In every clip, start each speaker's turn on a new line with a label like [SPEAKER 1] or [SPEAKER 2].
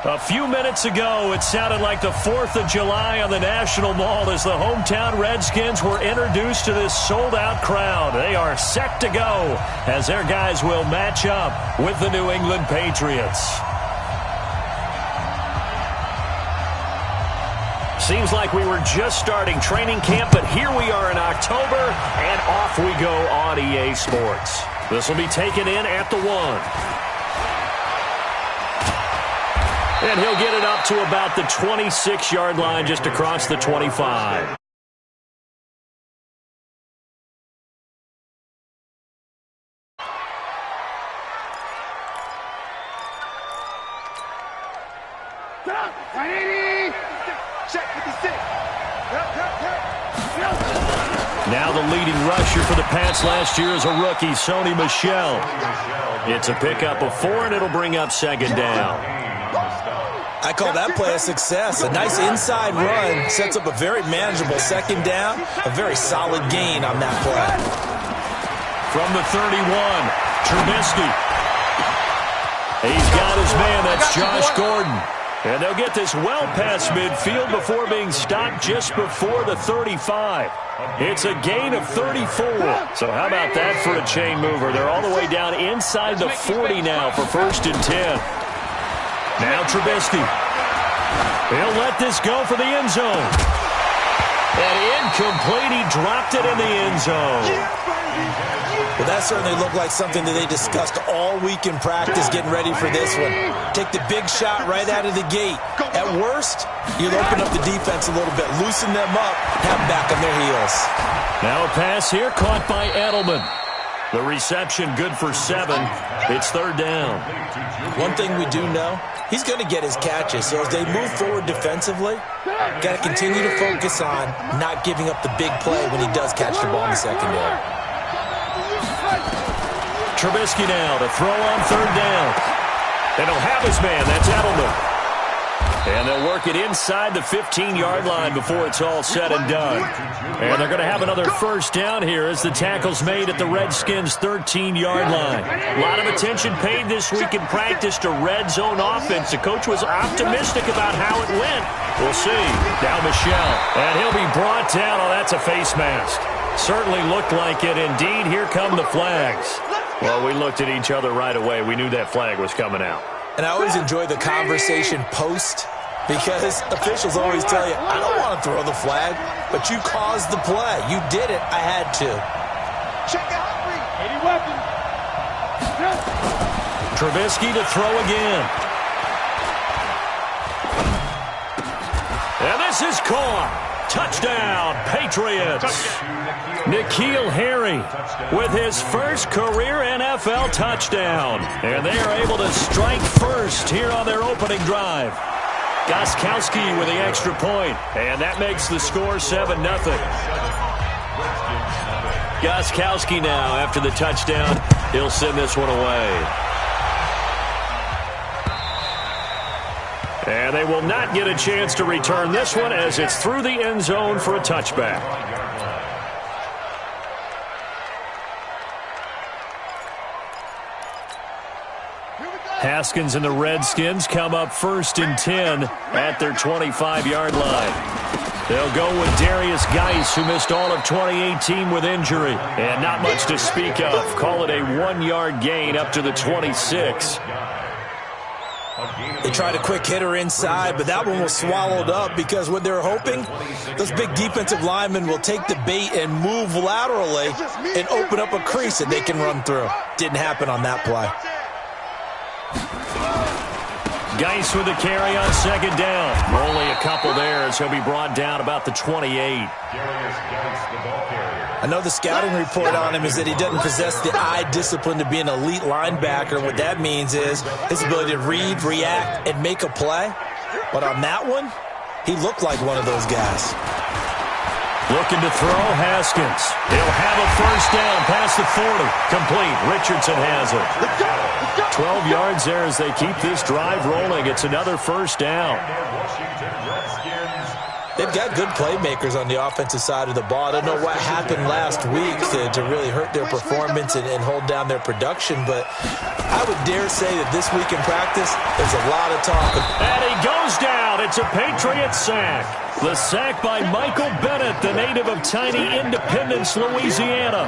[SPEAKER 1] A few minutes ago, it sounded like the 4th of July on the National Mall as the hometown Redskins were introduced to this sold-out crowd. They are set to go as their guys will match up with the New England Patriots. Seems like we were just starting training camp, but here we are in October, and off we go on EA Sports. This will be taken in at the 1. And he'll get it up to about the 26-yard line just across the 25. Now the leading rusher for the Pats last year is a rookie, Sony Michel. It's a pickup of 4, and it'll bring up second down.
[SPEAKER 2] I call that play a success. A nice inside run sets up a very manageable second down. A very solid gain on that play.
[SPEAKER 1] From the 31, Trubisky. He's got his man. That's Josh Gordon. And they'll get this well past midfield before being stopped just before the 35. It's a gain of 34. So how about that for a chain mover? They're all the way down inside the 40 now for 1st and 10. Now Trubisky. He'll let this go for the end zone. And incomplete. He dropped it in the end zone.
[SPEAKER 2] Well, that certainly looked like something that they discussed all week in practice getting ready for this one. Take the big shot right out of the gate. At worst, you'll open up the defense a little bit, loosen them up, have them back on their heels.
[SPEAKER 1] Now a pass here caught by Edelman. The reception good for 7. It's 3rd down.
[SPEAKER 2] One thing we do know, he's going to get his catches. So as they move forward defensively, got to continue to focus on not giving up the big play when he does catch the ball in the secondary.
[SPEAKER 1] Trubisky now to throw on 3rd down. And he'll have his man. That's Edelman. And they'll work it inside the 15-yard line before it's all said and done. And they're going to have another 1st down here as the tackle's made at the Redskins' 13-yard line. A lot of attention paid this week in practice to red zone offense. The coach was optimistic about how it went. We'll see. Now Michel. And he'll be brought down. Oh, that's a face mask. Certainly looked like it. Indeed, here come the flags. Well, we looked at each other right away. We knew that flag was coming out.
[SPEAKER 2] And I always enjoy the conversation post because officials always tell you, I don't want to throw the flag, but you caused the play. You did it. I had to.
[SPEAKER 3] Check out any weapon.
[SPEAKER 1] Trubisky to throw again. And this is caught. Touchdown, Patriots. N'Keal Harry with his first career NFL touchdown. And they are able to strike first here on their opening drive. Gostkowski with the extra point. And that makes the score 7-0. Gostkowski now after the touchdown. He'll send this one away. And they will not get a chance to return this one as it's through the end zone for a touchback. Haskins and the Redskins come up 1st and 10 at their 25-yard line. They'll go with Darius Geis, who missed all of 2018 with injury. And not much to speak of. Call it a 1-yard gain up to the 26.
[SPEAKER 2] They tried a quick hitter inside, but that one was swallowed up because what they're hoping, those big defensive linemen will take the bait and move laterally and open up a crease that they can run through. Didn't happen on that play.
[SPEAKER 1] Geis with the carry on 2nd down. Only a couple there as he'll be brought down about the 28.
[SPEAKER 2] I know the scouting report on him is that he doesn't possess the eye discipline to be an elite linebacker. What that means is his ability to read, react, and make a play. But on that one, he looked like one of those guys.
[SPEAKER 1] Looking to throw, Haskins. He'll have a 1st down past the 40. Complete. Richardson has it. 12 yards there as they keep this drive rolling. It's another 1st down.
[SPEAKER 2] They've got good playmakers on the offensive side of the ball. I don't know what happened last week to really hurt their performance and hold down their production, but I would dare say that this week in practice, there's a lot of talk.
[SPEAKER 1] And It's a Patriots sack. The sack by Michael Bennett, the native of tiny Independence, Louisiana.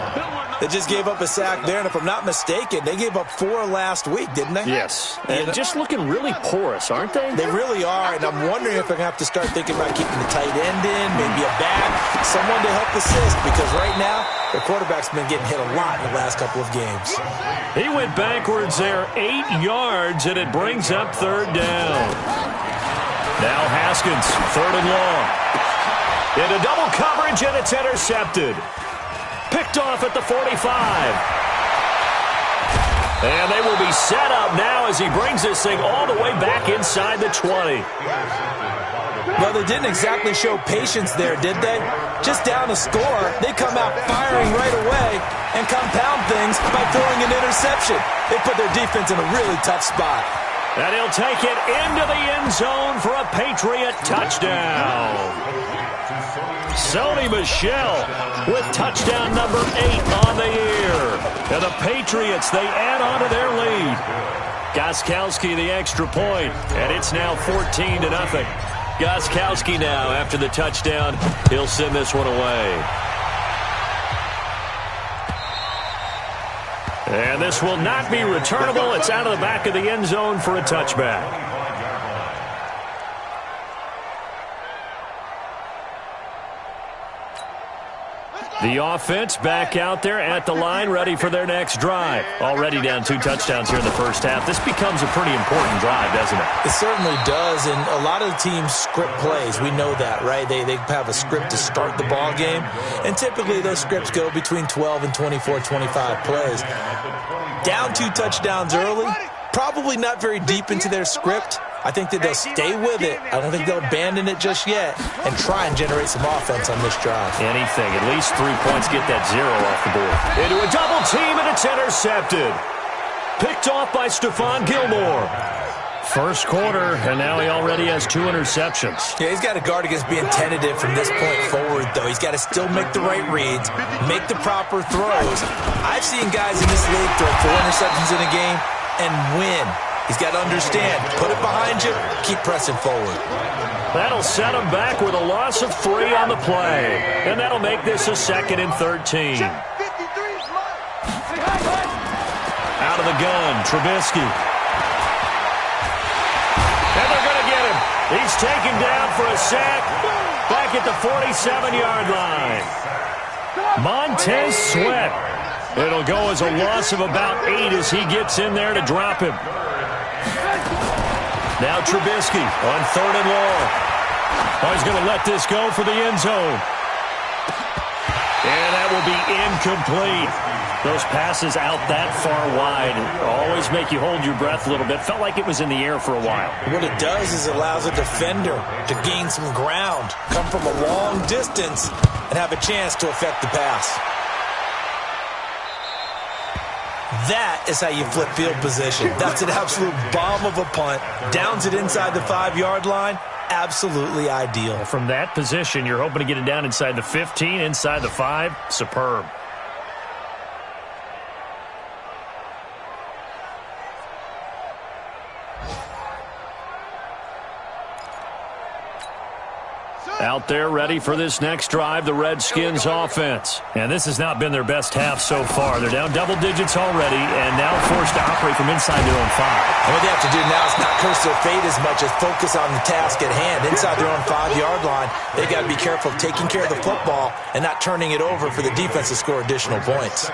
[SPEAKER 2] They just gave up a sack there, and if I'm not mistaken, they gave up 4 last week, didn't they?
[SPEAKER 1] Yes. And just looking really porous, aren't they?
[SPEAKER 2] They really are, and I'm wondering if they're going to have to start thinking about keeping the tight end in, maybe a back, someone to help assist, because right now, their quarterback's been getting hit a lot in the last couple of games.
[SPEAKER 1] He went backwards there 8 yards, and it brings up 3rd down. Now Haskins, 3rd and long. Into double coverage, and it's intercepted. Picked off at the 45. And they will be set up now as he brings this thing all the way back inside the 20.
[SPEAKER 2] Well, they didn't exactly show patience there, did they? Just down a score, they come out firing right away and compound things by throwing an interception. They put their defense in a really tough spot.
[SPEAKER 1] And he'll take it into the end zone for a Patriot touchdown. Sony Michel with touchdown number 8 on the year. And the Patriots, they add on to their lead. Gostkowski the extra point, and it's now 14-0. Gostkowski now, after the touchdown, he'll send this one away. And this will not be returnable. It's out of the back of the end zone for a touchback. The offense back out there at the line, ready for their next drive. Already down 2 touchdowns here in the first half. This becomes a pretty important drive, doesn't it?
[SPEAKER 2] It certainly does, and a lot of the teams script plays. We know that, right? They have a script to start the ball game, and typically those scripts go between 12 and 24, 25 plays. Down 2 touchdowns early, probably not very deep into their script. I think that they'll stay with it. I don't think they'll abandon it just yet and try and generate some offense on this drive.
[SPEAKER 1] Anything. At least 3 points, get that 0 off the board. Into a double team, and it's intercepted. Picked off by Stephon Gilmore. First quarter, and now he already has 2 interceptions.
[SPEAKER 2] Yeah, he's got to guard against being tentative from this point forward, though. He's got to still make the right reads, make the proper throws. I've seen guys in this league throw 4 interceptions in a game and win. He's got to understand, put it behind you, keep pressing forward.
[SPEAKER 1] That'll set him back with a loss of 3 on the play. And that'll make this a 2nd and 13. Out of the gun, Trubisky. And they're going to get him. He's taken down for a sack back at the 47-yard line. Montez Sweat. It'll go as a loss of about 8 as he gets in there to drop him. Now Trubisky on 3rd and long. Oh, he's going to let this go for the end zone. And that will be incomplete. Those passes out that far wide always make you hold your breath a little bit. Felt like it was in the air for a while.
[SPEAKER 2] What it does is it allows a defender to gain some ground, come from a long distance, and have a chance to affect the pass. That is how you flip field position. That's an absolute bomb of a punt. Downs it inside the 5-yard line. Absolutely ideal.
[SPEAKER 1] From that position, you're hoping to get it down inside the 15, inside the 5. Superb. Out there ready for this next drive, the Redskins offense. And this has not been their best half so far. They're down double digits already and now forced to operate from inside their own 5.
[SPEAKER 2] And what they have to do now is not curse their fate as much as focus on the task at hand. Inside their own 5-yard line, they got to be careful of taking care of the football and not turning it over for the defense to score additional points.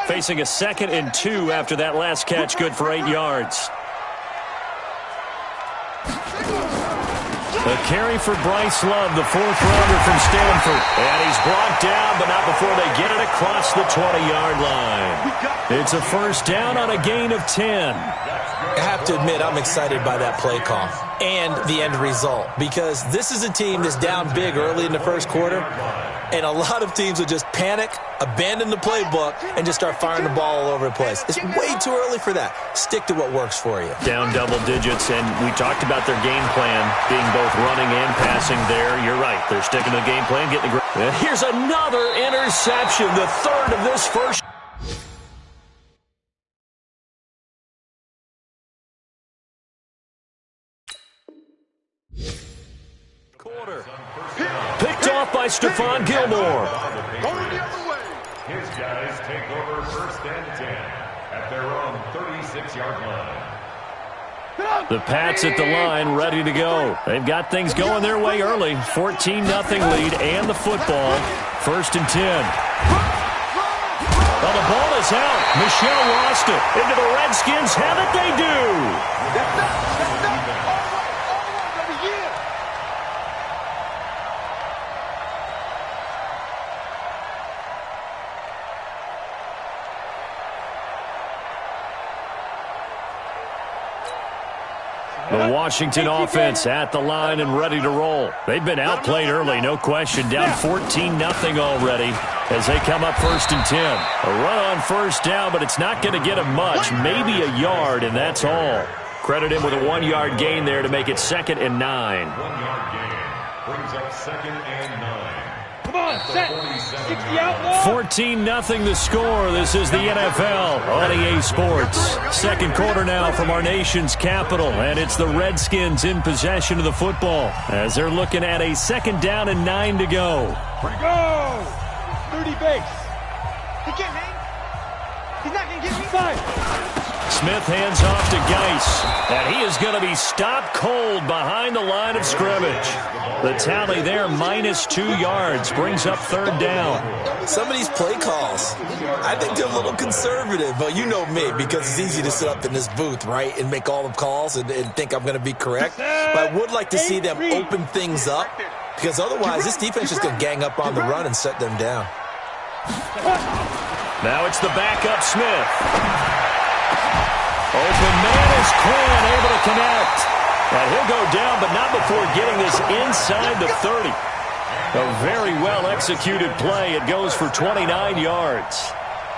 [SPEAKER 1] Facing a 2nd and 2 after that last catch, good for 8 yards. A carry for Bryce Love, the 4th-rounder from Stanford. And he's brought down, but not before they get it across the 20-yard line. It's a first down on a gain of 10.
[SPEAKER 2] I have to admit, I'm excited by that play call and the end result, because this is a team that's down big early in the first quarter, and a lot of teams will just panic, abandon the playbook, and just start firing the ball all over the place. It's way too early for that. Stick to what works for you.
[SPEAKER 1] Down double digits, and we talked about their game plan being both running and passing there. You're right. They're sticking to the game plan, getting the grip. Here's another interception, the 3rd of this first quarter. Picked off by Stephon Gilmore.
[SPEAKER 3] Going the other way.
[SPEAKER 4] His guys take over 1st and 10 at their own 36-yard line.
[SPEAKER 1] The Pats at the line, ready to go. They've got things going their way early. 14-0 lead and the football. 1st and 10. Well, the ball is out. Michelle lost it. Into the Redskins. Have it they do.
[SPEAKER 3] That's up. All right, baby, yeah.
[SPEAKER 1] The Washington offense at the line and ready to roll. They've been outplayed early, no question. Down 14-0 already as they come up 1st and 10. A run on 1st down, but it's not going to get him much. Maybe a yard, and that's all. Credit him with a 1-yard gain there to make it 2nd and 9.
[SPEAKER 4] 1-yard gain brings up 2nd and 9.
[SPEAKER 3] Come on, set. 60 out.
[SPEAKER 1] 14-0 the score. This is the NFL on EA Sports. Second quarter now from our nation's capital, and it's the Redskins in possession of the football as they're looking at a 2nd down and 9 to go.
[SPEAKER 3] Go. 30 base. He can't hang. He's not going to get me. 5.
[SPEAKER 1] Smith hands off to Geis, and he is going to be stopped cold behind the line of scrimmage. The tally there, -2 yards, brings up 3rd down.
[SPEAKER 2] Some of these play calls, I think they're a little conservative, but you know me, because it's easy to sit up in this booth, right, and make all the calls and think I'm going to be correct. But I would like to see them open things up, because otherwise this defense is going to gang up on the run and set them down.
[SPEAKER 1] Now it's the backup Smith. Open man is Quinn, able to connect. And he'll go down, but not before getting this inside the 30. A very well-executed play. It goes for 29 yards.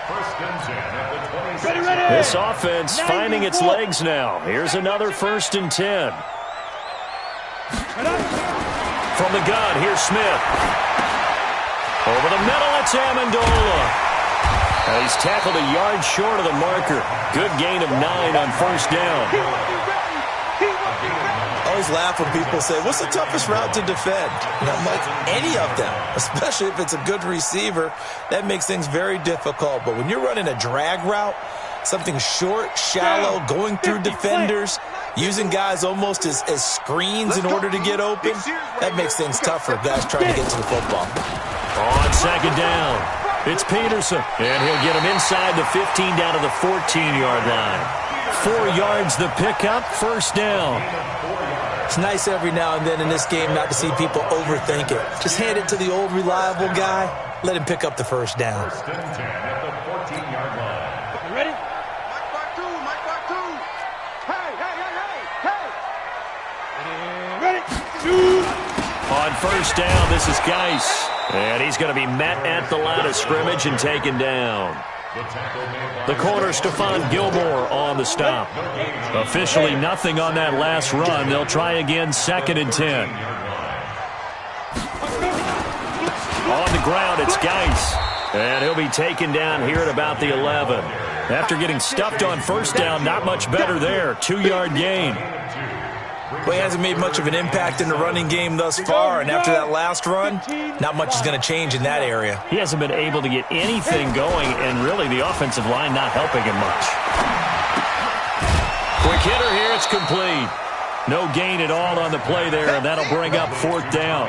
[SPEAKER 4] 1st and 10 at the 26.
[SPEAKER 1] This offense finding its legs now. Here's another 1st and 10. From the gun, here's Smith. Over the middle, it's Amendola. And he's tackled a yard short of the marker. Good gain of 9 on 1st down.
[SPEAKER 2] I always laugh when people say, what's the toughest route to defend? And I'm like, any of them, especially if it's a good receiver. That makes things very difficult. But when you're running a drag route, something short, shallow, going through defenders, using guys almost as screens in order to get open, that makes things tough for guys trying to get to the football.
[SPEAKER 1] On 2nd down, it's Peterson. And he'll get him inside the 15 down to the 14-yard line. 4 yards the pickup, 1st down.
[SPEAKER 2] It's nice every now and then in this game not to see people overthink it. Just hand it to the old reliable guy. Let him pick up the 1st down.
[SPEAKER 4] 1st and 10 at the 14-yard line.
[SPEAKER 3] You ready? Mike Mark 2. Hey. Ready?
[SPEAKER 1] On 1st down, this is Geis. And he's going to be met at the line of scrimmage and taken down. The corner, Stephon Gilmore on the stop. Officially nothing on that last run. They'll try again, 2nd and 10. On the ground, it's Geis. And he'll be taken down here at about the 11. After getting stuffed on 1st down, not much better there. 2-yard gain.
[SPEAKER 2] Well, he hasn't made much of an impact in the running game thus far, and after that last run, not much is going to change in that area.
[SPEAKER 1] He hasn't been able to get anything going, and really the offensive line not helping him much. Quick hitter here, it's complete. No gain at all on the play there, and that'll bring up 4th down.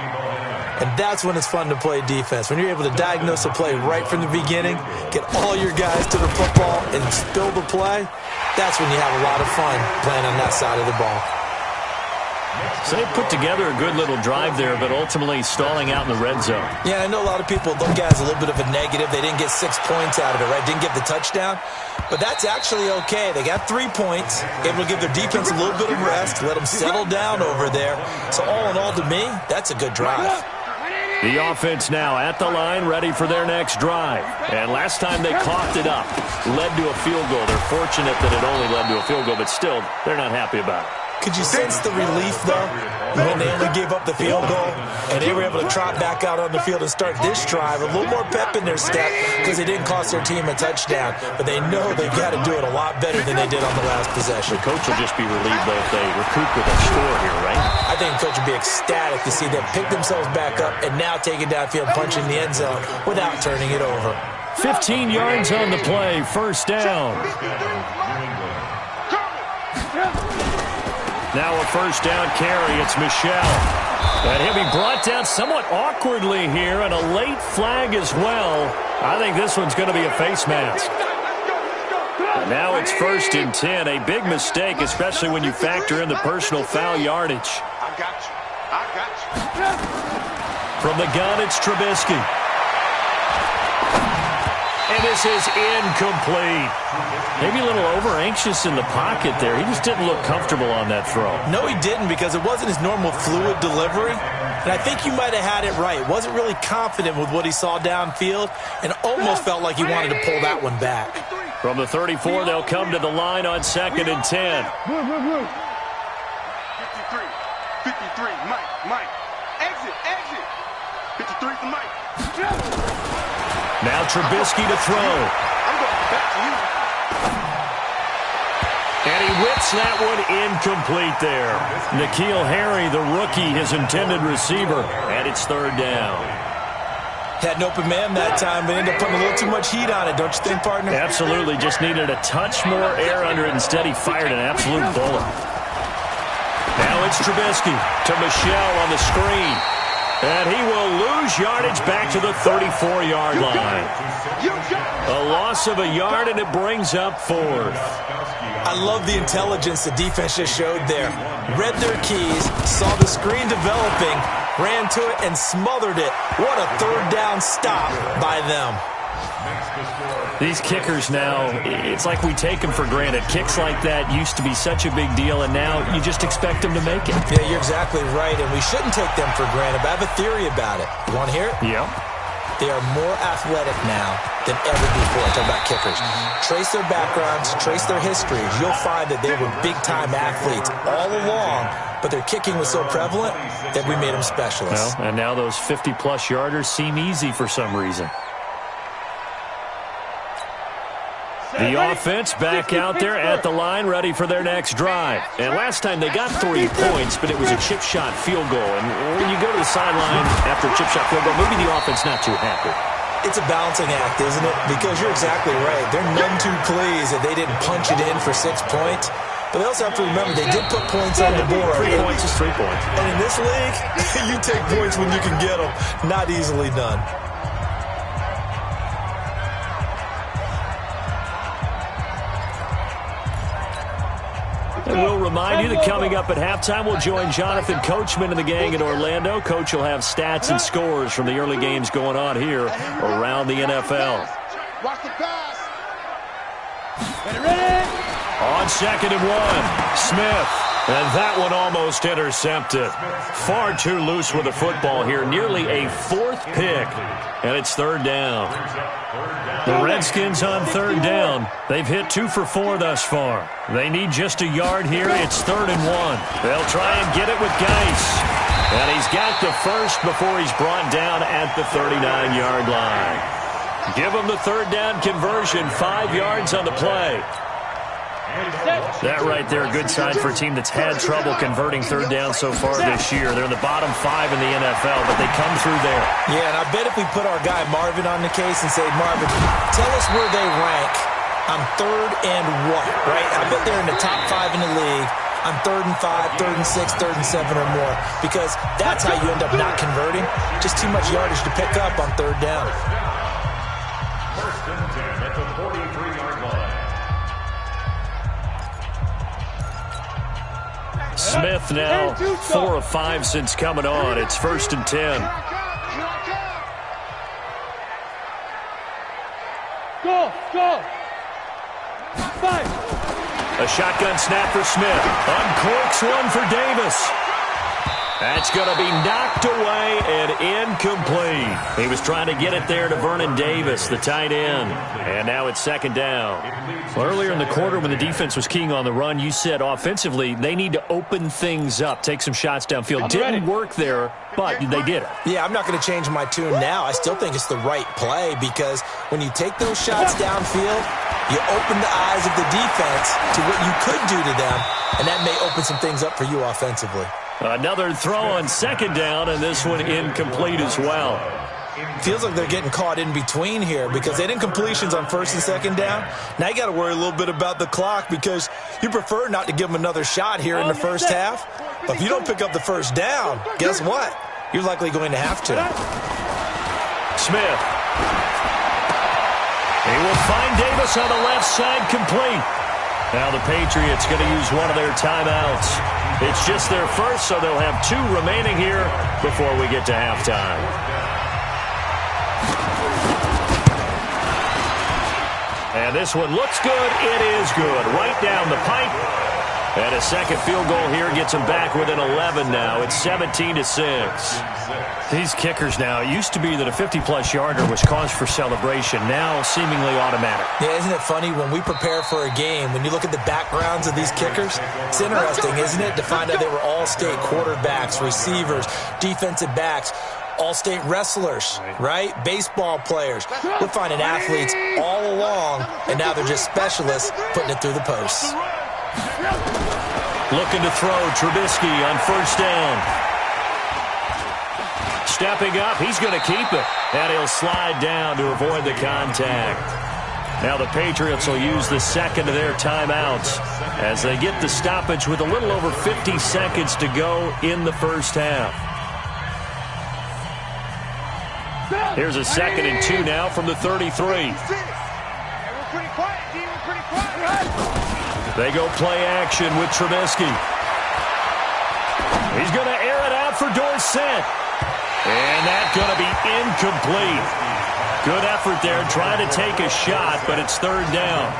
[SPEAKER 2] And that's when it's fun to play defense. When you're able to diagnose a play right from the beginning, get all your guys to the football, and spill the play, that's when you have a lot of fun playing on that side of the ball.
[SPEAKER 1] So they put together a good little drive there, but ultimately stalling out in the red zone.
[SPEAKER 2] Yeah, I know a lot of people look at it as a little bit of a negative. They didn't get 6 points out of it, right? Didn't get the touchdown. But that's actually okay. They got 3 points, able to give their defense a little bit of rest, let them settle down over there. So all in all, to me, that's a good drive.
[SPEAKER 1] The offense now at the line, ready for their next drive. And last time they coughed it up, led to a field goal. They're fortunate that it only led to a field goal, but still, they're not happy about it.
[SPEAKER 2] Could you sense the relief, though, when they only gave up the field goal and they were able to trot back out on the field and start this drive? A little more pep in their step because it didn't cost their team a touchdown, but they know they've got to do it a lot better than they did on the last possession.
[SPEAKER 1] The coach will just be relieved, though, if they recoup with a score here, right?
[SPEAKER 2] I think the coach will be ecstatic to see them pick themselves back up and now take it downfield, punch in the end zone without turning it over.
[SPEAKER 1] 15 yards on the play, first down. Now a first down carry, it's Michelle. And he'll be brought down somewhat awkwardly here, and a late flag as well. I think this one's going to be a face mask. And now it's 1st and 10, a big mistake, especially when you factor in the personal foul yardage.
[SPEAKER 3] I got you.
[SPEAKER 1] From the gun, it's Trubisky. And this is incomplete. Maybe a little over-anxious in the pocket there. He just didn't look comfortable on that throw.
[SPEAKER 2] No, he didn't, because it wasn't his normal fluid delivery. And I think you might have had it right. Wasn't really confident with what he saw downfield and almost felt like he wanted to pull that one back.
[SPEAKER 1] From the 34, they'll come to the line on 2nd and 10.
[SPEAKER 3] 53, Mike. Exit. 53 for Mike.
[SPEAKER 1] Now Trubisky to throw.
[SPEAKER 3] I'm going back to you.
[SPEAKER 1] And he whips that one incomplete there. N'Keal Harry, the rookie, his intended receiver. And it's 3rd down.
[SPEAKER 2] Had an open man that time, but ended up putting a little too much heat on it, don't you think, partner?
[SPEAKER 1] Absolutely. Just needed a touch more air under it. Instead, he fired an absolute bullet. Now it's Trubisky to Michelle on the screen. And he will lose yardage back to the 34-yard line. A loss of a yard, and it brings up 4th.
[SPEAKER 2] I love the intelligence the defense just showed there. Read their keys, saw the screen developing, ran to it, and smothered it. What a 3rd down stop by them.
[SPEAKER 1] These kickers now, it's like we take them for granted. Kicks like that used to be such a big deal, and now you just expect them to make it.
[SPEAKER 2] Yeah, you're exactly right, and we shouldn't take them for granted, but I have a theory about it. You want to hear it?
[SPEAKER 1] Yeah.
[SPEAKER 2] They are more athletic now than ever before. Talk about kickers. Trace their backgrounds, trace their histories. You'll find that they were big-time athletes all along, but their kicking was so prevalent that we made them specialists.
[SPEAKER 1] Well, and now those 50-plus yarders seem easy for some reason. The offense back out there at the line, ready for their next drive. And last time they got 3 points, but it was a chip shot field goal. And when you go to the sideline after a chip shot field goal, maybe the offense not too happy.
[SPEAKER 2] It's a balancing act, isn't it? Because you're exactly right. They're none too pleased that they didn't punch it in for 6 points. But they also have to remember they did put points on the board.
[SPEAKER 1] 3 points is 3 points.
[SPEAKER 2] And in this league, you take points when you can get them. Not easily done.
[SPEAKER 1] And we'll remind you that coming up at halftime, we'll join Jonathan Coachman and the gang in Orlando. Coach will have stats and scores from the early games going on here around the NFL.
[SPEAKER 3] Watch the pass.
[SPEAKER 1] On 2nd and 1, Smith. And that one almost intercepted. Far too loose with the football here. Nearly a 4th pick. And it's 3rd down. The Redskins on 3rd down. They've hit 2 for 4 thus far. They need just a yard here. It's 3rd and 1. They'll try and get it with Geis. And he's got the first before he's brought down at the 39-yard line. Give him the 3rd down conversion. 5 yards on the play. That right there, a good sign for a team that's had trouble converting 3rd down so far this year. They're in the bottom 5 in the NFL, but they come through there.
[SPEAKER 2] Yeah, and I bet if we put our guy Marvin on the case and say, Marvin, tell us where they rank on 3rd and what, right? I bet they're in the top 5 in the league on 3rd and 5, 3rd and 6, 3rd and 7 or more, because that's how you end up not converting. Just too much yardage to pick up on 3rd down.
[SPEAKER 4] 1st and 10 at the 43-yard line.
[SPEAKER 1] Smith now 4 of 5 since coming on. It's 1st and 10.
[SPEAKER 3] Go. 5.
[SPEAKER 1] A shotgun snap for Smith. Uncorks one for Davis. That's going to be knocked away and incomplete. He was trying to get it there to Vernon Davis, the tight end. And now it's second down. Well, earlier in the quarter when the defense was keying on the run, you said offensively they need to open things up, take some shots downfield. Didn't work there, but they did it.
[SPEAKER 2] Yeah, I'm not going to change my tune now. I still think it's the right play because when you take those shots downfield, you open the eyes of the defense to what you could do to them, and that may open some things up for you offensively.
[SPEAKER 1] Another throw on second down, and this one incomplete as well.
[SPEAKER 2] Feels like they're getting caught in between here because they didn't completions on first and second down. Now you got to worry a little bit about the clock because you prefer not to give them another shot here in the first half. But if you don't pick up the first down, guess what? You're likely going to have to.
[SPEAKER 1] Smith. He will find Davis on the left side, complete. Now the Patriots going to use one of their timeouts. It's just their first, so they'll have 2 remaining here before we get to halftime. And this one looks good. It is good. Right down the pipe. And a second field goal here gets them back within 11 now. It's 17-6.
[SPEAKER 5] These kickers now, it used to be that a 50-plus yarder was cause for celebration. Now seemingly automatic.
[SPEAKER 2] Yeah, isn't it funny when we prepare for a game, when you look at the backgrounds of these kickers, it's interesting, isn't it, to find out they were all-state quarterbacks, receivers, defensive backs, all-state wrestlers, right? Baseball players. We're finding athletes all along, and now they're just specialists putting it through the posts.
[SPEAKER 1] Looking to throw, Trubisky on first down. Stepping up, he's going to keep it. And he'll slide down to avoid the contact. Now the Patriots will use the second of their timeouts as they get the stoppage with a little over 50 seconds to go in the first half. Here's a 2nd and 2 now from the 33. They go play action with Trubisky. He's going to air it out for Dorsett. And that's going to be incomplete. Good effort there trying to take a shot, but it's third down.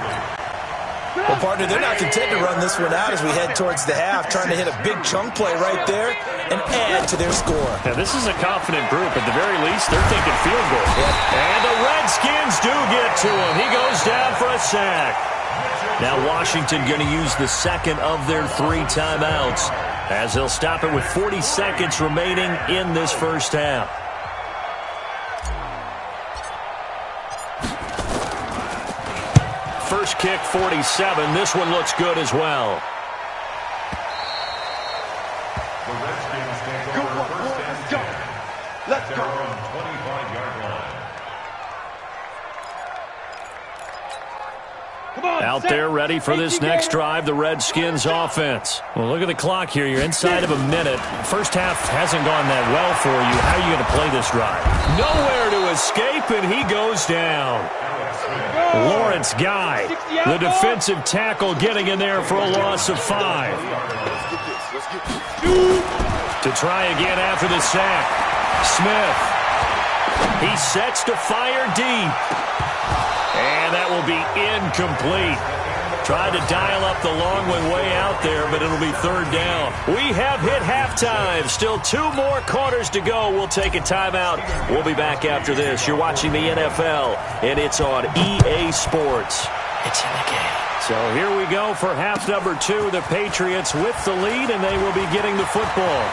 [SPEAKER 2] Well, partner, they're not content to run this one out as we head towards the half, trying to hit a big chunk play right there and add to their score.
[SPEAKER 5] Now, this is a confident group. At the very least, they're thinking field goal.
[SPEAKER 2] Yeah.
[SPEAKER 1] And the Redskins do get to him. He goes down for a sack. Now Washington going to use the second of their 3 timeouts as they'll stop it with 40 seconds remaining in this first half. First kick, 47. This one looks good as well.
[SPEAKER 4] The Redskins take over first and 10 at their own 25-yard line.
[SPEAKER 1] Out there ready for this next drive, the Redskins offense.
[SPEAKER 5] Well, look at the clock here. You're inside of a minute. First half hasn't gone that well for you. How are you going to play this drive?
[SPEAKER 1] Nowhere to escape, and he goes down. Lawrence Guy, the defensive tackle, getting in there for a loss of 5. To try again after the sack. Smith. He sets to fire deep. And that will be incomplete. Tried to dial up the long one way out there, but it'll be third down. We have hit halftime. Still 2 more quarters to go. We'll take a timeout. We'll be back after this. You're watching the NFL, and it's on EA Sports. It's in the game. So here we go for half number 2. The Patriots with the lead, and they will be getting the football.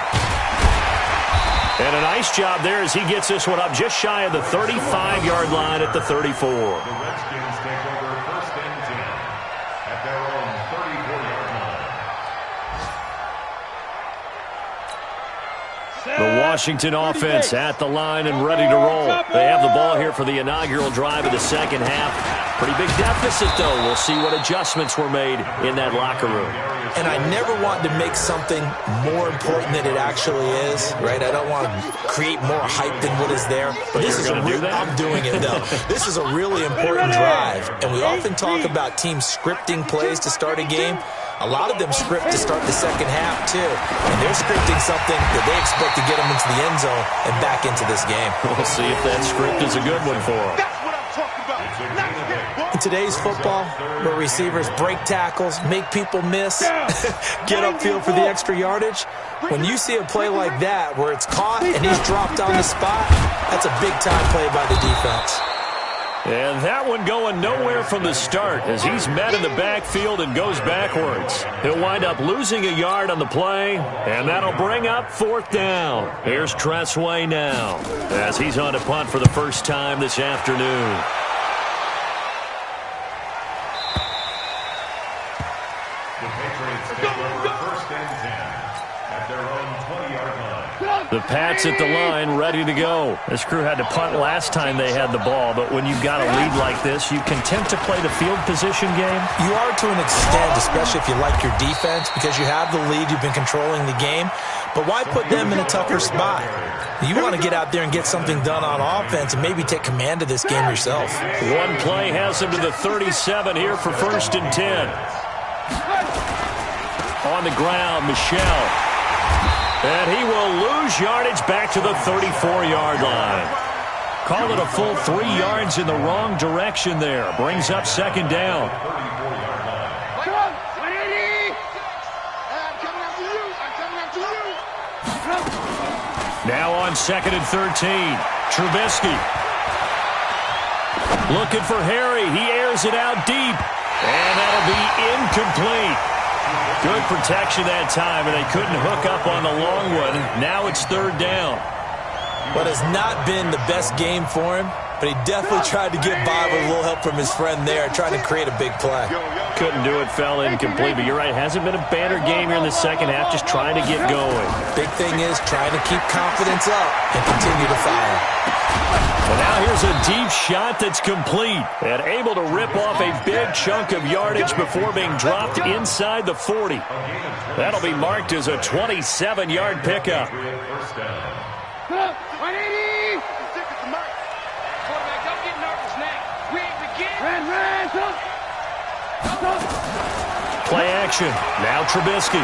[SPEAKER 1] And a nice job there as he gets this one up just shy of the 35-yard line at the 34.
[SPEAKER 4] The Redskins take over first and 10 at their own 34-yard line.
[SPEAKER 1] The Washington offense at the line and ready to roll. They have the ball here for the inaugural drive of the second half. Pretty big deficit, though. We'll see what adjustments were made in that locker room.
[SPEAKER 2] And I never want to make something more important than it actually is, right? I don't want to create more hype than what is there. But this is I'm doing it, though. This is a really important drive. And we often talk about teams scripting plays to start a game. A lot of them script to start the second half, too. And they're scripting something that they expect to get them into the end zone and back into this game.
[SPEAKER 1] We'll see if that script is a good one for them.
[SPEAKER 3] That's what I'm talking about.
[SPEAKER 2] today's football, where receivers break tackles, make people miss, get upfield for the extra yardage, when you see a play like that where it's caught and he's dropped on the spot, that's a big-time play by the defense.
[SPEAKER 1] And that one going nowhere from the start as he's met in the backfield and goes backwards. He'll wind up losing a yard on the play, and that'll bring up 4th down. Here's Tressway now as he's on to punt for the first time this afternoon.
[SPEAKER 4] The Patriots take over 1st and 10 at their own 20-yard line.
[SPEAKER 1] The Pats at the line, ready to go. This crew had to punt last time they had the ball, but when you've got a lead like this, you content to play the field position game?
[SPEAKER 2] You are to an extent, especially if you like your defense, because you have the lead, you've been controlling the game. But why put them in a tougher spot? You want to get out there and get something done on offense and maybe take command of this game yourself.
[SPEAKER 1] One play has him to the 37 here for 1st and 10. On the ground, Michel. And he will lose yardage back to the 34-yard line. Call it a full 3 yards in the wrong direction there. Brings up 2nd down. Now on 2nd and 13. Trubisky. Looking for Harry. He airs it out deep. And that'll be incomplete. Good protection that time, and they couldn't hook up on the long one. Now it's 3rd down.
[SPEAKER 2] What has not been the best game for him, but he definitely tried to get by with a little help from his friend there, trying to create a big play.
[SPEAKER 1] Couldn't do it, fell incomplete, but you're right, hasn't been a banner game here in the second half, just trying to get going.
[SPEAKER 2] Big thing is trying to keep confidence up and continue to fire.
[SPEAKER 1] And now here's a deep shot that's complete and able to rip off a big chunk of yardage before being dropped inside the 40. That'll be marked as a 27-yard pickup. Play action. Now Trubisky.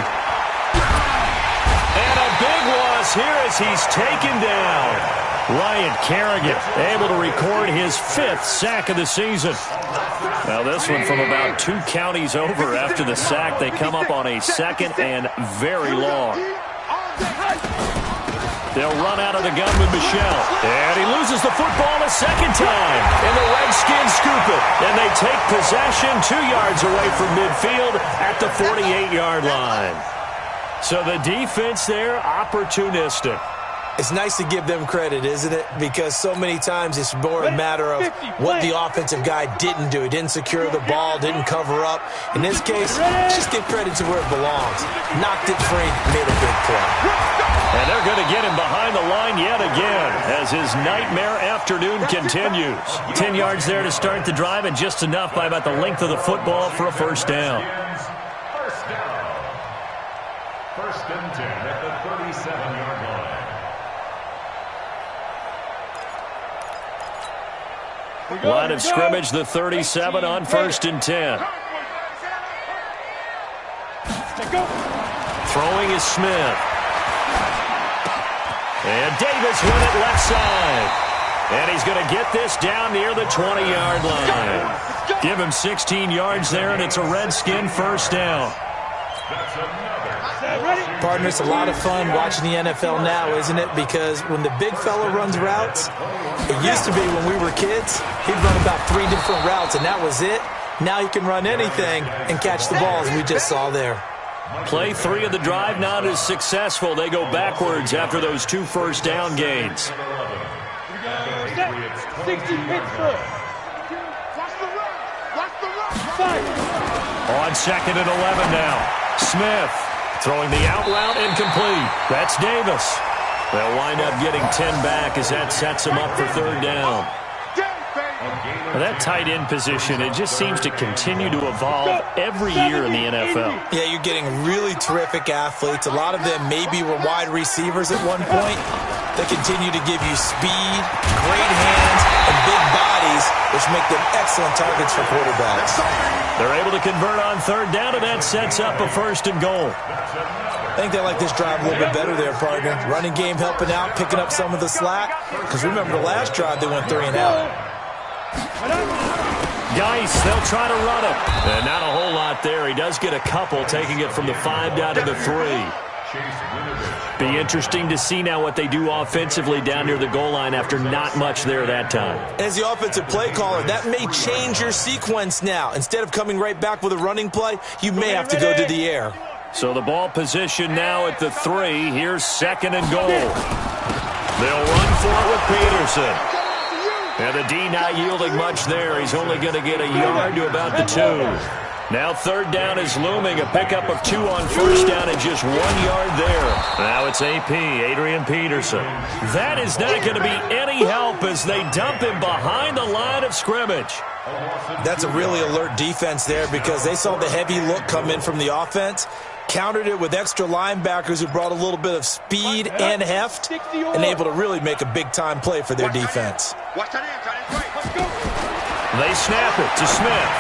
[SPEAKER 1] And a big loss here as he's taken down. Ryan Kerrigan able to record his 5th sack of the season. Now this one from about 2 counties over after the sack. They come up on a 2nd and very long. They'll run out of the gun with Michel. And he loses the football a 2nd time. And the Redskins scoop it. And they take possession 2 yards away from midfield at the 48-yard line. So the defense there, opportunistic.
[SPEAKER 2] It's nice to give them credit, isn't it? Because so many times it's more a matter of what the offensive guy didn't do. He didn't secure the ball, didn't cover up. In this case, just give credit to where it belongs. Knocked it free, made a big play.
[SPEAKER 1] And they're going to get him behind the line yet again as his nightmare afternoon continues. 10 yards there to start the drive and just enough by about the length of the football for a 1st down.
[SPEAKER 4] 1st and 10 at the 37-yard line.
[SPEAKER 1] Line of scrimmage, the 37 on 1st and 10. Throwing is Smith. And Davis with it left side. And he's going to get this down near the 20-yard line. Give him 16 yards there, and it's a Redskin 1st down.
[SPEAKER 2] Partner, it's a lot of fun watching the NFL now, isn't it? Because when the big fella runs routes, it used to be when we were kids, he'd run about 3 different routes, and that was it. Now he can run anything and catch the ball, as we just saw there.
[SPEAKER 1] Play 3 of the drive not as successful. They go backwards after those 2 1st down gains.
[SPEAKER 3] 60 Pittsburgh.
[SPEAKER 1] On 2nd and 11 now. Smith throwing the out route incomplete. That's Davis. They'll wind up getting 10 back as that sets them up for 3rd down. Well, that tight end position, it just seems to continue to evolve every year in the NFL.
[SPEAKER 2] Yeah, you're getting really terrific athletes. A lot of them maybe were wide receivers at one point. They continue to give you speed, great hands, and big bodies, which make them excellent targets for quarterbacks.
[SPEAKER 1] They're able to convert on 3rd down, and that sets up a 1st and goal.
[SPEAKER 2] I think they like this drive a little bit better there, partner. Running game helping out, picking up some of the slack. Because remember the last drive, they went 3 and out.
[SPEAKER 1] Geis, they'll try to run it. And not a whole lot there. He does get a couple, taking it from the 5 down to the 3. Be interesting to see now what they do offensively down near the goal line after not much there that time.
[SPEAKER 2] As the offensive play caller, that may change your sequence now. Instead of coming right back with a running play, you may have to go to the air.
[SPEAKER 1] So the ball position now at the 3. Here's 2nd and goal. They'll run for it with Peterson. And the D not yielding much there. He's only going to get a yard to about the 2. Now 3rd down is looming. A pickup of 2 on 1st down and just 1 yard there. Now it's AP, Adrian Peterson. That is not going to be any help as they dump him behind the line of scrimmage.
[SPEAKER 2] That's a really alert defense there because they saw the heavy look come in from the offense, countered it with extra linebackers who brought a little bit of speed and heft, and able to really make a big-time play for their defense.
[SPEAKER 1] They snap it to Smith.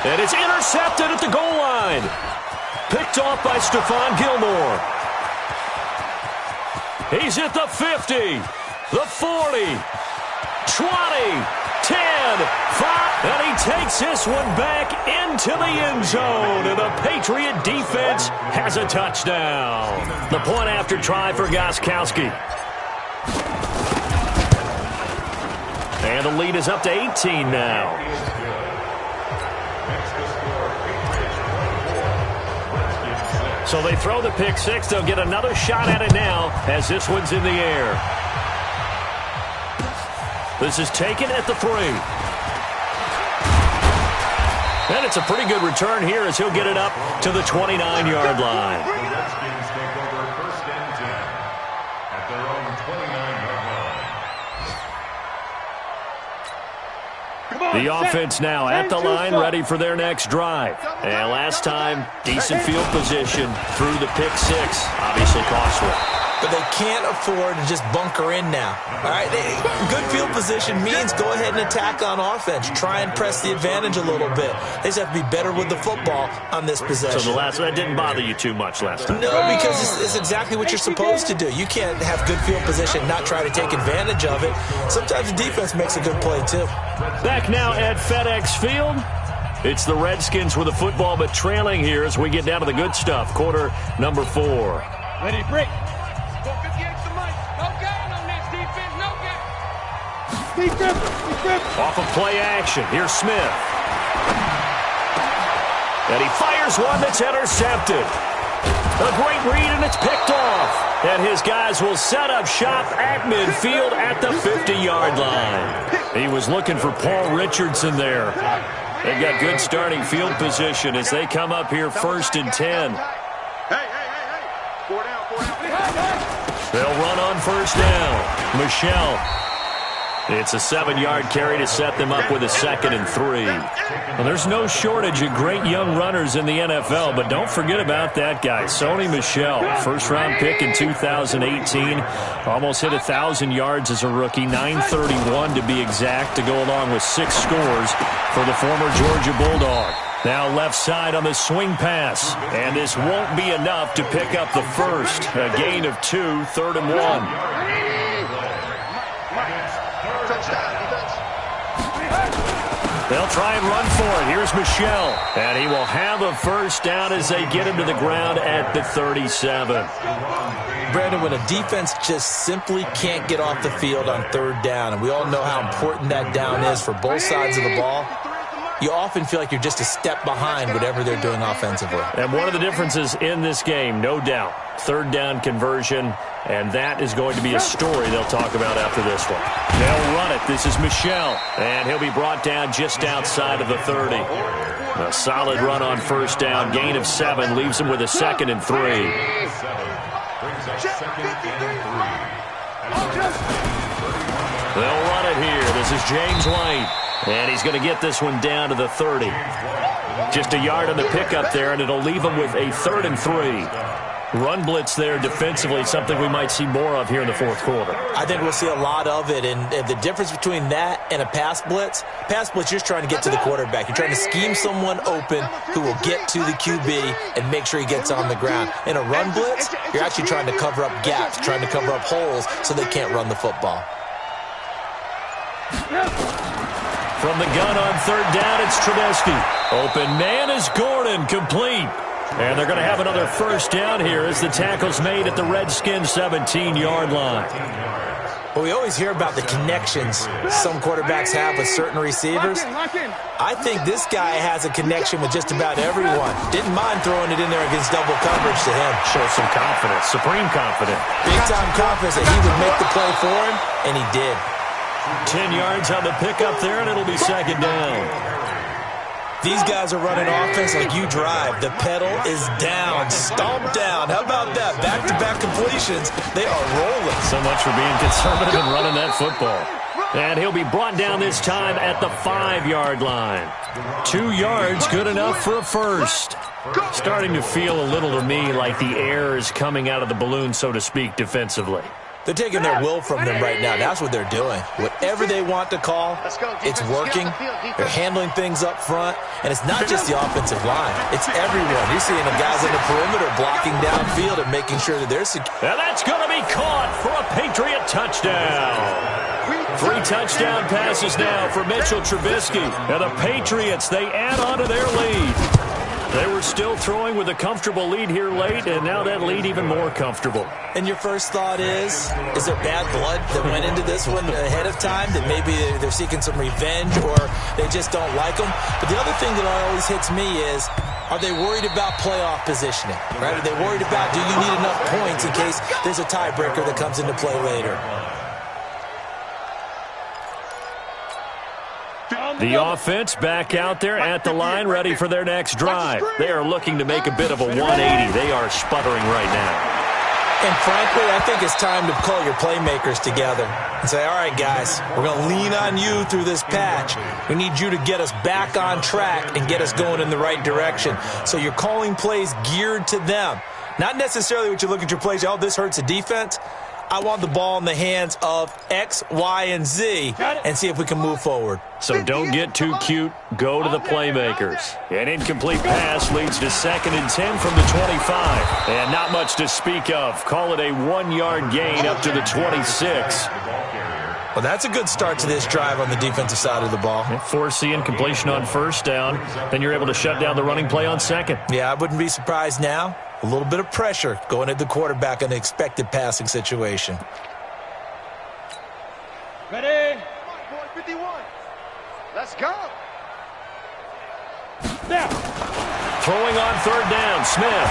[SPEAKER 1] And it's intercepted at the goal line. Picked off by Stephon Gilmore. He's at the 50, the 40, 20, 10, 5, and he takes this one back into the end zone, and the Patriot defense has a touchdown. The point after try for Gostkowski. And the lead is up to 18 now. So they throw the pick 6. They'll get another shot at it now as this one's in the air. This is taken at the 3. And it's a pretty good return here as he'll get it up to the 29-yard line.
[SPEAKER 4] The Redskins take over 1st and 10 at their own 29-yard line.
[SPEAKER 1] The offense now at the line, ready for their next drive. And last time, decent field position through the pick 6. Obviously costly.
[SPEAKER 2] But they can't afford to just bunker in now. All right, good field position means go ahead and attack on offense. Try and press the advantage a little bit. They just have to be better with the football on this possession.
[SPEAKER 1] So that didn't bother you too much last time?
[SPEAKER 2] No, because it's exactly what you're supposed to do. You can't have good field position and not try to take advantage of it. Sometimes the defense makes a good play, too.
[SPEAKER 1] Back now at FedEx Field. It's the Redskins with the football, but trailing here as we get down to the good stuff. Quarter number 4.
[SPEAKER 3] Ready to break.
[SPEAKER 1] Off of play action. Here's Smith. And he fires one that's intercepted. A great read, and it's picked off. And his guys will set up shop at midfield at the 50-yard line. He was looking for Paul Richardson there. They've got good starting field position as they come up here 1st and 10. They'll run on 1st down. Michelle. It's a 7-yard carry to set them up with a 2nd and 3. Well, there's no shortage of great young runners in the NFL, but don't forget about that guy, Sony Michel. First-round pick in 2018. Almost hit 1,000 yards as a rookie, 931 to be exact, to go along with 6 scores for the former Georgia Bulldog. Now left side on the swing pass, and this won't be enough to pick up the first. A gain of 2, 3rd and 1. They'll try and run for it. Here's Michel. And he will have a 1st down as they get him to the ground at the 37.
[SPEAKER 2] Brandon, when a defense just simply can't get off the field on 3rd down, and we all know how important that down is for both sides of the ball, you often feel like you're just a step behind whatever they're doing offensively.
[SPEAKER 1] And one of the differences in this game, no doubt, 3rd down conversion, and that is going to be a story they'll talk about after this one. They'll run it. This is Michel, and he'll be brought down just outside of the 30. A solid run on 1st down, gain of 7, leaves him with a 2nd and 3. They'll run it here. This is James White. And he's going to get this one down to the 30. Just a yard on the pickup there, and it'll leave him with a 3rd and 3. Run blitz there defensively, something we might see more of here in the 4th quarter.
[SPEAKER 2] I think we'll see a lot of it, and the difference between that and a pass blitz, you're just trying to get to the quarterback. You're trying to scheme someone open who will get to the QB and make sure he gets on the ground. In a run blitz, you're actually trying to cover up gaps, trying to cover up holes so they can't run the football.
[SPEAKER 5] From the gun on third down, it's Trubisky. Open man is Gordon, complete. And they're going to have another first down here as the tackle's made at the Redskins' 17-yard line.
[SPEAKER 2] Well, we always hear about the connections some quarterbacks have with certain receivers. I think this guy has a connection with just about everyone. Didn't mind throwing it in there against double coverage to him.
[SPEAKER 5] Shows some confidence, supreme confidence.
[SPEAKER 2] Big-time confidence that he would make the play for him, and he did.
[SPEAKER 5] 10 yards on the pickup there, and it'll be second down.
[SPEAKER 2] These guys are running offense like you drive. The pedal is down, stomp down. How about that? Back-to-back completions. They are rolling.
[SPEAKER 5] So much for being conservative and running that football. And he'll be brought down this time at the 5-yard line. 2 yards, good enough for a first. Starting to feel a little to me like the air is coming out of the balloon, so to speak, defensively.
[SPEAKER 2] They're taking their will from them right now. That's what they're doing. Whatever they want to call, it's working. They're handling things up front. And it's not just the offensive line. It's everyone. You're seeing the guys on the perimeter blocking downfield and making sure that they're secure.
[SPEAKER 5] And that's going to be caught for a Patriot touchdown. 3 touchdown passes now for Mitchell Trubisky. And the Patriots, they add on to their lead. They were still throwing with a comfortable lead here late, and now that lead even more comfortable.
[SPEAKER 2] And your first thought is there bad blood that went into this one ahead of time, that maybe they're seeking some revenge or they just don't like them? But the other thing that always hits me is, are they worried about playoff positioning? Right? Are they worried about, do you need enough points in case there's a tiebreaker that comes into play later?
[SPEAKER 5] The offense back out there at the line, ready for their next drive. They are looking to make a bit of a 180. They are sputtering right now.
[SPEAKER 2] And frankly, I think it's time to call your playmakers together and say, all right, guys, we're going to lean on you through this patch. We need you to get us back on track and get us going in the right direction. So you're calling plays geared to them. Not necessarily what you look at your plays, oh, this hurts the defense. I want the ball in the hands of X, Y, and Z and see if we can move forward.
[SPEAKER 5] So don't get too cute. Go to the playmakers. An incomplete pass leads to 2nd and 10 from the 25. And not much to speak of. Call it a 1-yard gain up to the 26.
[SPEAKER 2] Well, that's a good start to this drive on the defensive side of the ball.
[SPEAKER 5] Force the incompletion on first down. Then you're able to shut down the running play on second.
[SPEAKER 2] Yeah, I wouldn't be surprised now. A little bit of pressure going at the quarterback in an expected passing situation.
[SPEAKER 3] Ready? 51. Let's go. Now.
[SPEAKER 5] Throwing on third down, Smith.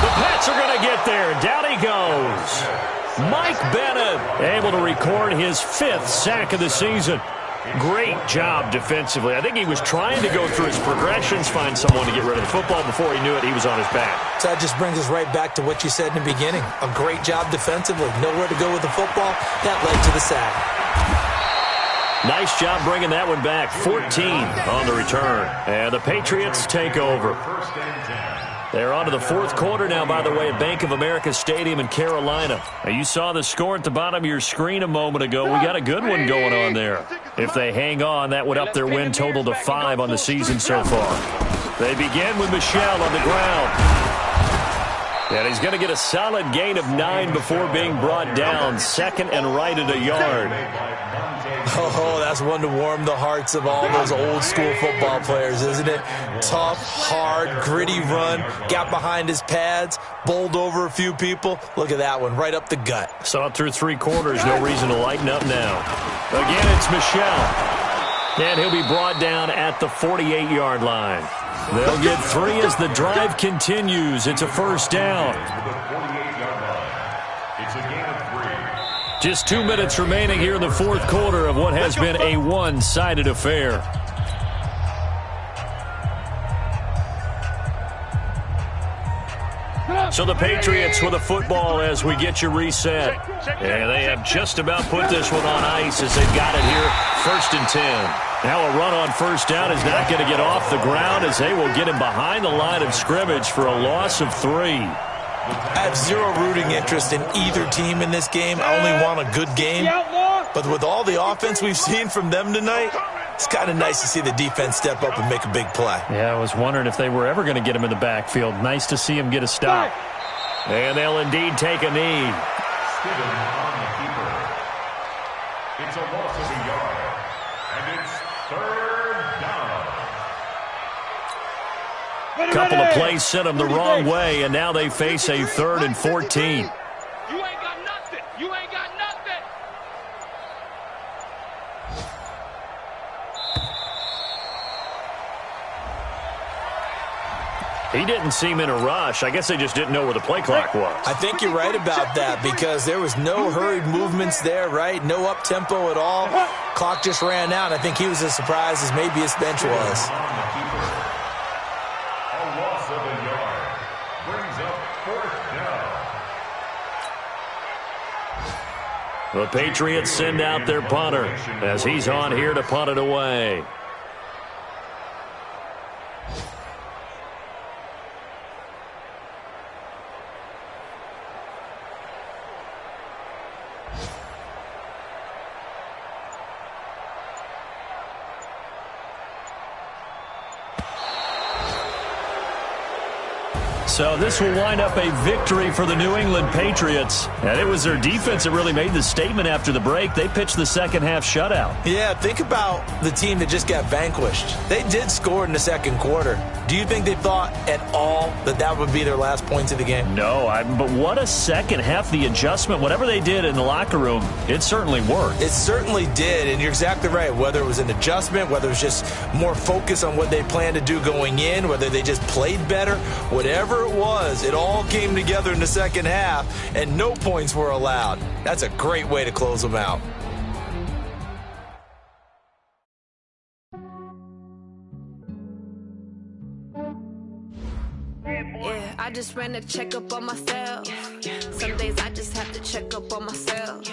[SPEAKER 5] The Pats are going to get there. Down he goes. Mike Bennett able to record his 5th sack of the season. Great job defensively. I think he was trying to go through his progressions, find someone to get rid of the football. Before he knew it, he was on his back.
[SPEAKER 2] So that just brings us right back to what you said in the beginning. A great job defensively. Nowhere to go with the football. That led to the sack.
[SPEAKER 5] Nice job bringing that one back. 14 on the return. And the Patriots take over. They're on to the 4th quarter now, by the way, at Bank of America Stadium in Carolina. Now, you saw the score at the bottom of your screen a moment ago. We got a good one going on there. If they hang on, that would up their win total to 5 on the season so far. They begin with Michel on the ground. And he's going to get a solid gain of 9 before being brought down. 2nd and right at a yard.
[SPEAKER 2] Oh, that's one to warm the hearts of all those old school football players, isn't it? Tough, hard, gritty run, got behind his pads, bowled over a few people. Look at that one, right up the gut.
[SPEAKER 5] Saw it through 3 quarters, no reason to lighten up now. Again, it's Michel. And he'll be brought down at the 48-yard line. They'll get 3 as the drive continues. It's a first down. Just 2 minutes remaining here in the 4th quarter of what has been a one-sided affair. So the Patriots with a football as we get you reset. And they have just about put this one on ice as they've got it here. 1st and 10. Now a run on first down is not going to get off the ground as they will get him behind the line of scrimmage for a loss of 3.
[SPEAKER 2] I have zero rooting interest in either team in this game. I only want a good game. But with all the offense we've seen from them tonight, it's kind of nice to see the defense step up and make a big play.
[SPEAKER 5] Yeah, I was wondering if they were ever going to get him in the backfield. Nice to see him get a stop. And they'll indeed take a knee.
[SPEAKER 4] It's a loss of a yard. And it's 3rd
[SPEAKER 5] Couple of plays sent them the wrong way, and now they face a 3rd and 14.
[SPEAKER 3] You ain't got nothing. You ain't got nothing.
[SPEAKER 5] He didn't seem in a rush. I guess they just didn't know where the play clock was.
[SPEAKER 2] I think you're right about that because there was no hurried movements there, right? No up-tempo at all. Clock just ran out. I think he was as surprised as maybe his bench was.
[SPEAKER 4] A loss of a yard brings up 4th down.
[SPEAKER 5] The Patriots send out their punter as he's on here to punt it away. So this will wind up a victory for the New England Patriots. And it was their defense that really made the statement after the break. They pitched the second half shutout.
[SPEAKER 2] Yeah, think about the team that just got vanquished. They did score in the second quarter. Do you think they thought at all that that would be their last points of the game?
[SPEAKER 5] No, but what a second half. The adjustment, whatever they did in the locker room, it certainly worked.
[SPEAKER 2] It certainly did, and you're exactly right. Whether it was an adjustment, whether it was just more focus on what they planned to do going in, whether they just played better, whatever it was, it all came together in the second half, and no points were allowed. That's a great way to close them out.
[SPEAKER 6] Yeah, I just ran a checkup on myself. Some days I just have to check up on myself.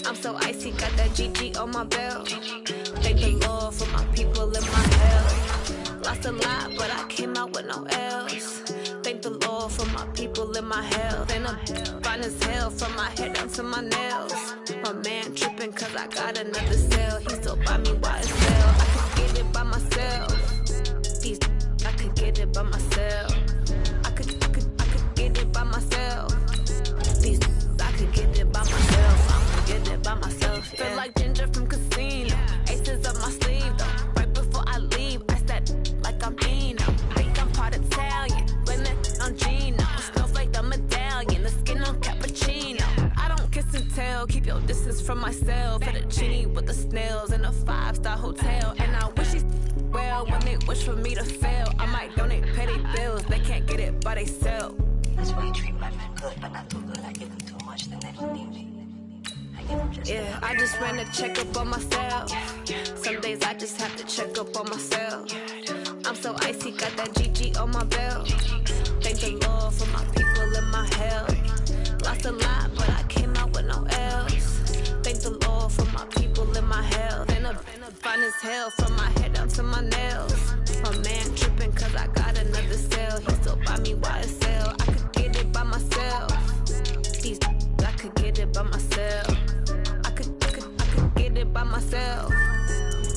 [SPEAKER 6] I'm so icy, got that GG on my belt. Thank the Lord for my people in my health. Lost a lot, but I came out with no L's. Thank the Lord for my people in my health. And I'm fine as hell from my head down to my nails. My man tripping cause I got another cell. He still buy me YSL. I could get it by myself. These I could get it by myself. I could get it by myself. These I could get it by myself. I'ma get it by myself. Yeah. Feel like Ginger from Casino. Aces up my sleeve though. Right before I leave, I said like I'm Dino. Think I'm part Italian. Blame it on Gino. Snowflake the medallion. The skin on cappuccino. I don't kiss and tell. Keep your distance from myself. Fettuccine with the snails in a 5-star hotel. And I wish these well when they wish for me to fail. I might donate petty bills. They can't get it by they sell.
[SPEAKER 7] That's why you treat my men good, but not too good. I give them too much, then they don't need me. I give them just
[SPEAKER 6] yeah, I just ran a checkup on myself. Some days I just have to check up on myself. I'm so icy, got that GG on my belt. Thank the Lord for my people in my health. Lost a lot, but I came out with no L's. Thank the Lord for my people in my health. And I'm fine as hell from my head down to my nails. My man tripping cause I got another cell. He still buy me YSL. I could get it by myself. These I could get it by myself. I could get it by myself.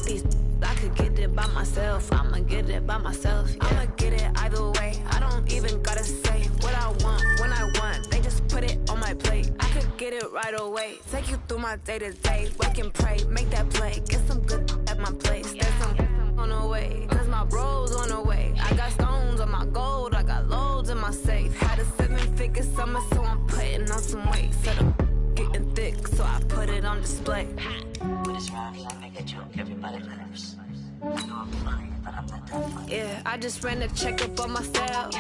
[SPEAKER 6] These I could get it by myself. I'ma get it by myself. Yeah. I'ma get it either way. I don't even gotta say what I want when I want. They just put it on my plate. I could get it right away. Take you through my day to day. Wake and pray, make that play. Get some good at my place. There's some on the way, cause my bro's on the way. I got stones on my gold. I got loads in my safe. Had a 7-figure summer, so I'm putting on some weight. Said I'm getting thick, so I put it on display.
[SPEAKER 7] with this round here, I make a joke. Everybody laughs. I know I'm funny, but I'm not that funny.
[SPEAKER 6] Yeah, I just ran a checkup on myself.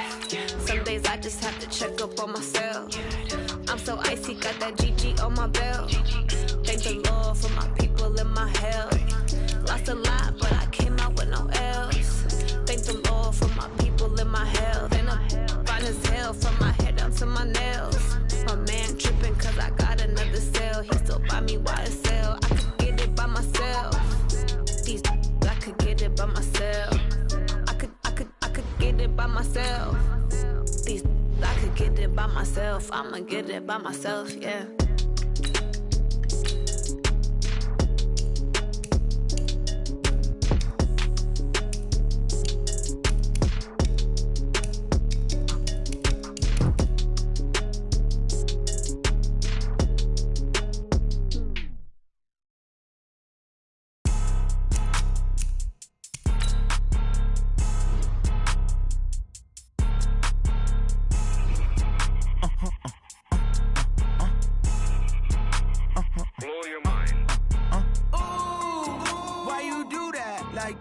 [SPEAKER 6] Some days I just have to check up on myself. I'm so icy, got that GG on my belt. Thank the Lord for my people in my health. Lost a lot, but I came out with no L's. Thank the Lord for my people in my health. And I'm fine as hell from my head down to my nails. My man tripping cause I got another cell. He still buy me YSL. I could get it by myself. These I could get it by myself. I could get it by myself. These I could get it by myself. I'ma get it by myself, yeah.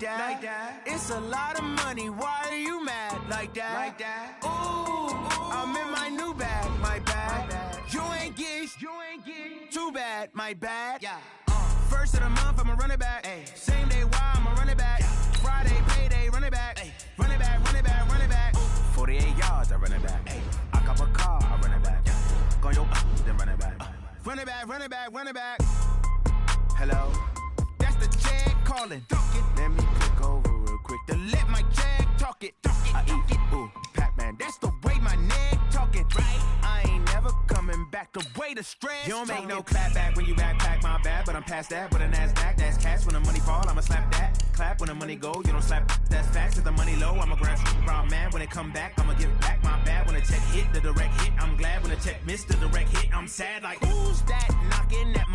[SPEAKER 8] like that. It's a lot of money, why are you mad like that? Ooh, I'm in my new bag, my bad. You ain't get too bad, my bad. Yeah. First of the month, I'ma run it back. Ay. Same day, why I'ma run it back. Yeah. Friday, payday, run it back. Ay. Run it back, run it back, run it back. 48 yards, I run it back. Ay. I cop a car, I run it back. Yeah. Go yo, then run it back. Run it back, run it back, run it back. Hello, that's the jag calling. Let me click over real quick to let my jag talk it. I eat it, ooh, Pac-Man, that's the way my neck talking. Right, I ain't never coming back the way the stress. You don't make no clap back when you backpack, my bad, but I'm past that. With a NASDAQ, that's cash. When the money fall, I'ma slap that. Clap when the money go, you don't slap. That's facts. If the money low, I'ma grab brown man. When it come back, I'ma give back my bad. When the check hit, the direct hit, I'm glad. When the check missed the direct hit, I'm sad. Like who's that knocking at